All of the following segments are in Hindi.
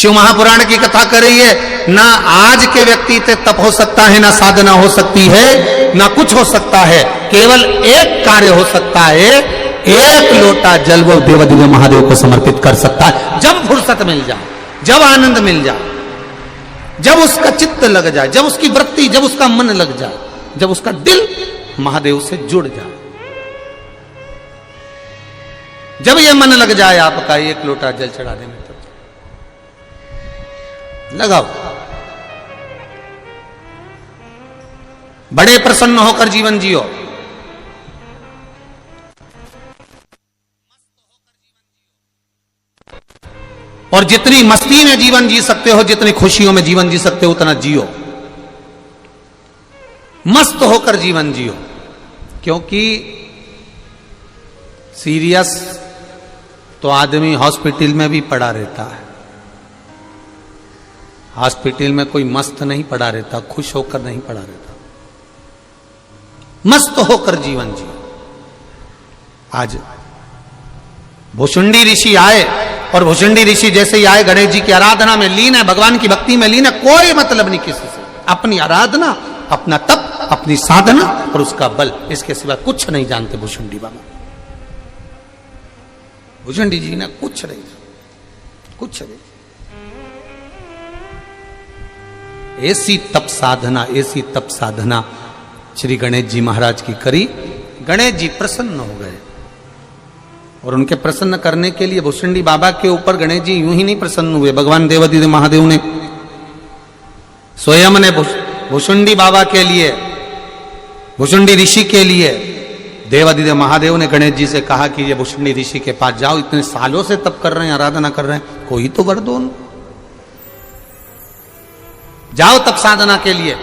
शिव महापुराण की कथा कर रही है। ना आज के व्यक्ति से तप हो सकता है, ना साधना हो सकती है, ना कुछ हो सकता है, केवल एक कार्य हो सकता है, एक लोटा जल वो देवादिदेव महादेव को समर्पित कर सकता है। जब फुर्सत मिल जाए, जब आनंद मिल जाए, जब उसका चित्त लग जाए, जब उसकी वृत्ति, जब उसका मन लग जाए, जब उसका दिल महादेव से जुड़ जाए, जब यह मन लग जाए आपका एक लोटा जल चढ़ाने में, तो लगाओ। बड़े प्रसन्न होकर जीवन जियो। और जितनी मस्ती में जीवन जी सकते हो, जितनी खुशियों में जीवन जी सकते हो, उतना जियो। मस्त होकर जीवन जियो। क्योंकि सीरियस तो आदमी हॉस्पिटल में भी पड़ा रहता है। हॉस्पिटल में कोई मस्त नहीं पड़ा रहता, खुश होकर नहीं पड़ा रहता। मस्त होकर जीवन जियो। आज भुषुंडी ऋषि आए, और भुषुंडी ऋषि जैसे ही आए गणेश जी की आराधना में लीन है, भगवान की भक्ति में लीन है, कोई मतलब नहीं किसी से। अपनी आराधना, अपना तप, अपनी साधना और उसका बल, इसके सिवा कुछ नहीं जानते भुषुंडी बाबा। भुषुंडी जी ने कुछ नहीं, कुछ नहीं। ऐसी तप साधना, ऐसी तप साधना श्री गणेश जी महाराज की करी। गणेश जी प्रसन्न हो गए, और उनके प्रसन्न करने के लिए भुषुंडी बाबा के ऊपर गणेश जी यूं ही नहीं प्रसन्न हुए। भगवान देवादिदेव महादेव ने स्वयं ने भुषुंडी बाबा के लिए, भुषुंडी ऋषि के लिए, देवादिदेव महादेव ने गणेश जी से कहा कि ये भुषुंडी ऋषि के पास जाओ, इतने सालों से तप कर रहे हैं, आराधना कर रहे हैं, कोई तो वर दो उनको, जाओ तप साधना के लिए,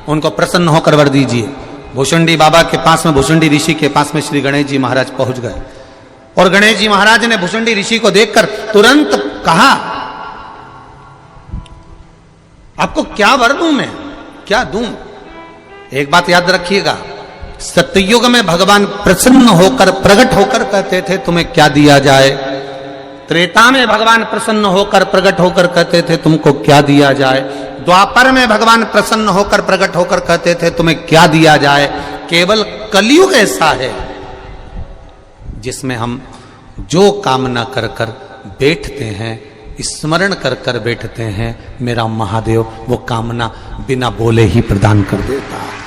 उनको प्रसन्न होकर वर दीजिए। भुषुंडी बाबा के पास में, भुषुंडी ऋषि के पास में श्री गणेश जी महाराज पहुंच गए। और गणेश जी महाराज ने भुषुंडी ऋषि को देखकर तुरंत कहा, आपको क्या वर दूं मैं, क्या दूं? एक बात याद रखिएगा, सत्ययुग में भगवान प्रसन्न होकर, प्रकट होकर कहते थे तुम्हें क्या दिया जाए। त्रेता में भगवान प्रसन्न होकर, प्रकट होकर कहते थे तुमको क्या दिया जाए। द्वापर में भगवान प्रसन्न होकर, प्रकट होकर कहते थे तुम्हें क्या दिया जाए। केवल कलयुग ऐसा है जिसमें हम जो कामना कर कर बैठते हैं, स्मरण कर कर बैठते हैं, मेरा महादेव वो कामना बिना बोले ही प्रदान कर देता है।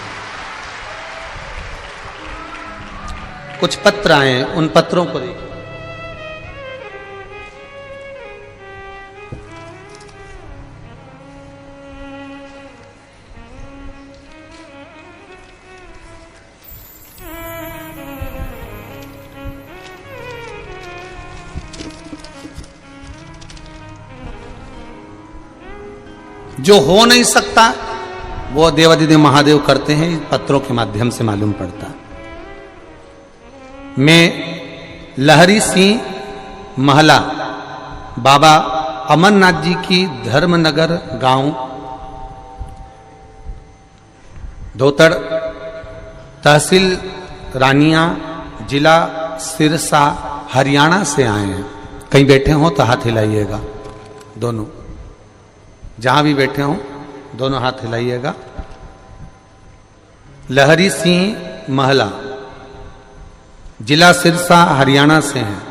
कुछ पत्र आए, उन पत्रों को देखिए। जो हो नहीं सकता वो देवादिदेव महादेव करते हैं, पत्रों के माध्यम से मालूम पड़ता। मैं लहरी सिंह महला, बाबा अमरनाथ जी की धर्मनगर गांव धोतड़, तहसील रानिया, जिला सिरसा, हरियाणा से आए हैं। कहीं बैठे हो तो हाथ हिलाइएगा, दोनों, जहां भी बैठे हो दोनों हाथ हिलाइएगा। लहरी सिंह महला, जिला सिरसा, हरियाणा से हैं,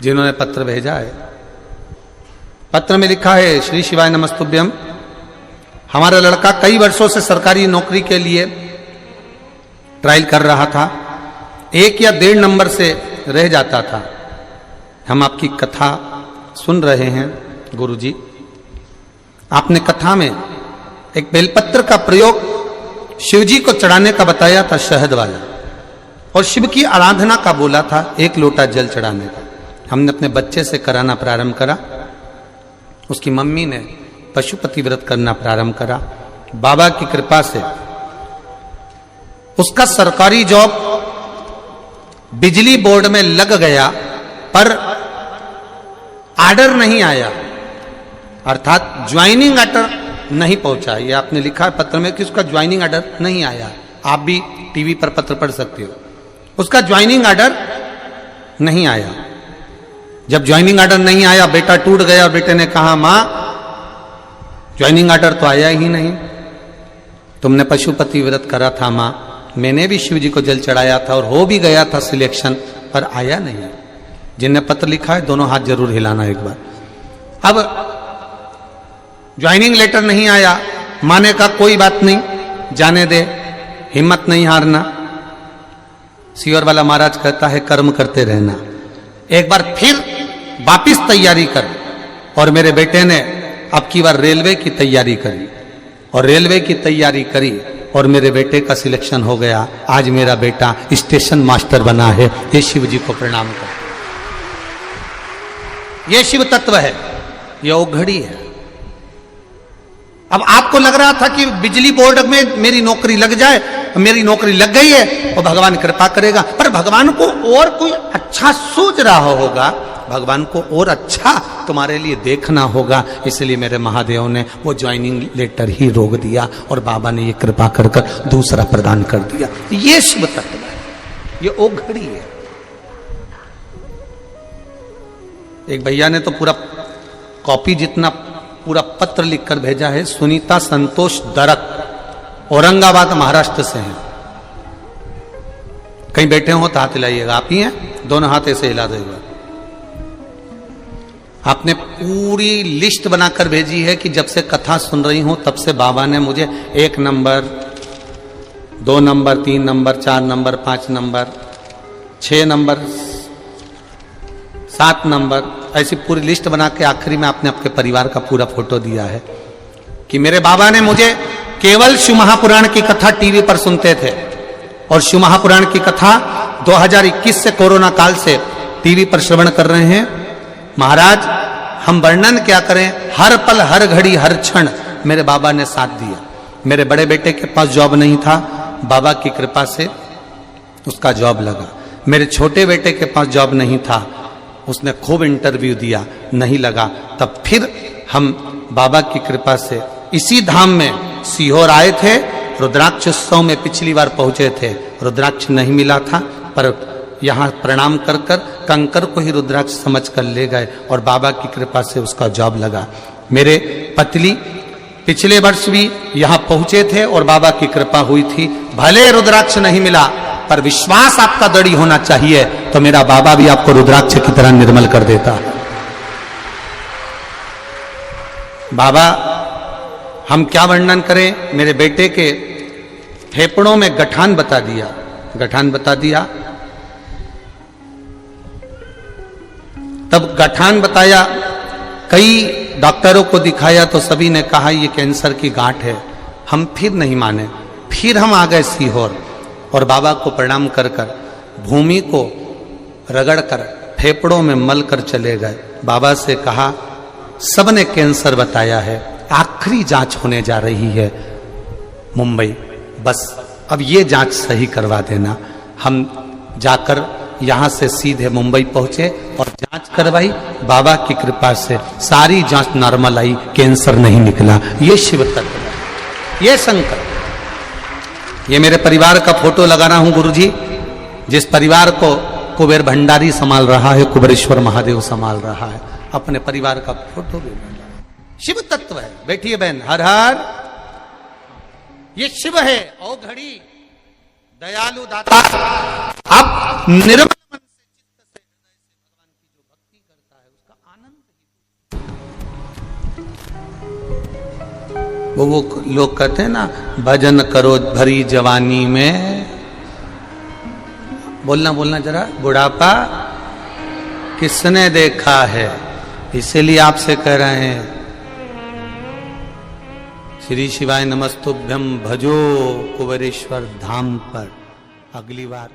जिन्होंने पत्र भेजा है। पत्र में लिखा है, श्री शिवाय नमस्तुभ्यम। हमारा लड़का कई वर्षों से सरकारी नौकरी के लिए ट्रायल कर रहा था, 1 या 1.5 नंबर से रह जाता था। हम आपकी कथा सुन रहे हैं गुरुजी। आपने कथा में एक बेलपत्र का प्रयोग शिव जी को चढ़ाने का बताया था, शहद वाला, और शिव की आराधना का बोला था, 1 लोटा जल चढ़ाने का। हमने अपने बच्चे से कराना प्रारंभ करा, उसकी मम्मी ने पशुपति व्रत करना प्रारंभ करा। बाबा की कृपा से उसका सरकारी जॉब बिजली बोर्ड में लग गया, पर आर्डर नहीं आया, अर्थात ज्वाइनिंग ऑर्डर नहीं पहुंचा। ये आपने लिखा है पत्र में कि उसका ज्वाइनिंग ऑर्डर नहीं आया। आप भी टीवी पर पत्र पढ़ सकते हो, उसका ज्वाइनिंग ऑर्डर नहीं आया। जब ज्वाइनिंग ऑर्डर नहीं आया, बेटा टूट गया, बेटे ने कहा मां ज्वाइनिंग ऑर्डर तो आया ही नहीं, तुमने पशुपति व्रत करा था मां, मैंने भी शिव जी को जल चढ़ाया था और हो भी गया था सिलेक्शन, पर आया नहीं। जिनने पत्र लिखा है दोनों हाथ जरूर हिलाना एक बार। अब ज्वाइनिंग लेटर नहीं आया, मां ने कहा कोई बात नहीं, जाने दे, हिम्मत नहीं हारना। सीवर वाला महाराज कहता है कर्म करते रहना, एक बार फिर वापिस तैयारी कर। और मेरे बेटे ने अब की बार रेलवे की तैयारी करी और रेलवे की तैयारी करी और मेरे बेटे का सिलेक्शन हो गया। आज मेरा बेटा स्टेशन मास्टर बना है। ये शिव जी को प्रणाम कर, ये शिव तत्व है, ये ओघड़ी है। अब आपको लग रहा था कि बिजली बोर्ड में मेरी नौकरी लग जाए, मेरी नौकरी लग गई है और भगवान कृपा करेगा, पर भगवान को और कोई अच्छा सूझ रहा होगा, भगवान को और अच्छा तुम्हारे लिए देखना होगा, इसलिए मेरे महादेव ने वो ज्वाइनिंग लेटर ही रोक दिया और बाबा ने ये कृपा कर कर दूसरा प्रदान कर दिया। ये शिव तत्व है, ये ओघड़ी है। एक भैया ने तो पूरा कॉपी जितना पूरा पत्र लिखकर भेजा है। सुनीता संतोष दरक, औरंगाबाद महाराष्ट्र से हैं। कहीं बैठे हो तो हाथ हिलाइएगा, आप ही हैं, दोनों हाथ ऐसे हिला देगा। आपने पूरी लिस्ट बनाकर भेजी है कि जब से कथा सुन रही हूं तब से बाबा ने मुझे 1 number, 2 number, 3 number, 4 number, 5 number, 6 number, 7 number, ऐसी पूरी लिस्ट बना के आखिरी में आपने आपके परिवार का पूरा फोटो दिया है कि मेरे बाबा ने मुझे केवल शिव महापुराण की कथा टीवी पर सुनते थे और शिव महापुराण की कथा 2021 से कोरोना काल से टीवी पर श्रवण कर रहे हैं। महाराज हम वर्णन क्या करें, हर पल हर घड़ी हर क्षण मेरे बाबा ने साथ दिया। मेरे बड़े बेटे के पास जॉब नहीं था, बाबा की कृपा से उसका जॉब लगा। मेरे छोटे बेटे के पास जॉब नहीं था, उसने खूब इंटरव्यू दिया, नहीं लगा। तब फिर हम बाबा की कृपा से इसी धाम में सीहोर आए थे, रुद्राक्ष उत्सव में पिछली बार पहुंचे थे, रुद्राक्ष नहीं मिला था, पर यहाँ प्रणाम कर कर कंकर को ही रुद्राक्ष समझ कर ले गए और बाबा की कृपा से उसका जॉब लगा। मेरे पतली पिछले वर्ष भी यहाँ पहुंचे थे और बाबा की कृपा हुई थी। भले रुद्राक्ष नहीं मिला पर विश्वास आपका दृढ़ होना चाहिए, तो मेरा बाबा भी आपको रुद्राक्ष की तरह निर्मल कर देता है। बाबा हम क्या वर्णन करें, मेरे बेटे के फेफड़ों में गठान बता दिया, गठान बता दिया। तब गठान बताया, कई डॉक्टरों को दिखाया तो सभी ने कहा ये कैंसर की गांठ है। हम फिर नहीं माने, फिर हम आ गए सीहोर और बाबा को प्रणाम कर कर भूमि को रगड़ कर फेफड़ों में मल कर चले गए। बाबा से कहा सबने कैंसर बताया है, आखिरी जांच होने जा रही है मुंबई, बस अब ये जांच सही करवा देना। हम जाकर यहां से सीधे मुंबई पहुंचे और जांच करवाई। बाबा की कृपा से सारी जांच नॉर्मल आई, कैंसर नहीं निकला। ये शिव तत्व है, ये शंकर। ये मेरे परिवार का फोटो लगा रहा हूं गुरुजी, जिस परिवार को कुबेर भंडारी संभाल रहा है, कुबेरेश्वर महादेव संभाल रहा है, अपने परिवार का फोटो भी शिव तत्व है। बैठिए बहन, हर हर। ये शिव है, ओ घड़ी दयालु दाता। अब निर्मल मन से, चित्त से, हृदय से भगवान की जो भक्ति करता है उसका आनंद ही। वो लोग कहते हैं ना, भजन करो भरी जवानी में। बोलना बोलना जरा, बुढ़ापा किसने देखा है, इसीलिए आपसे कह रहे हैं श्री शिवाय नमस्तुभ्यम भजो कुबेरेश्वर धाम पर। अगली बार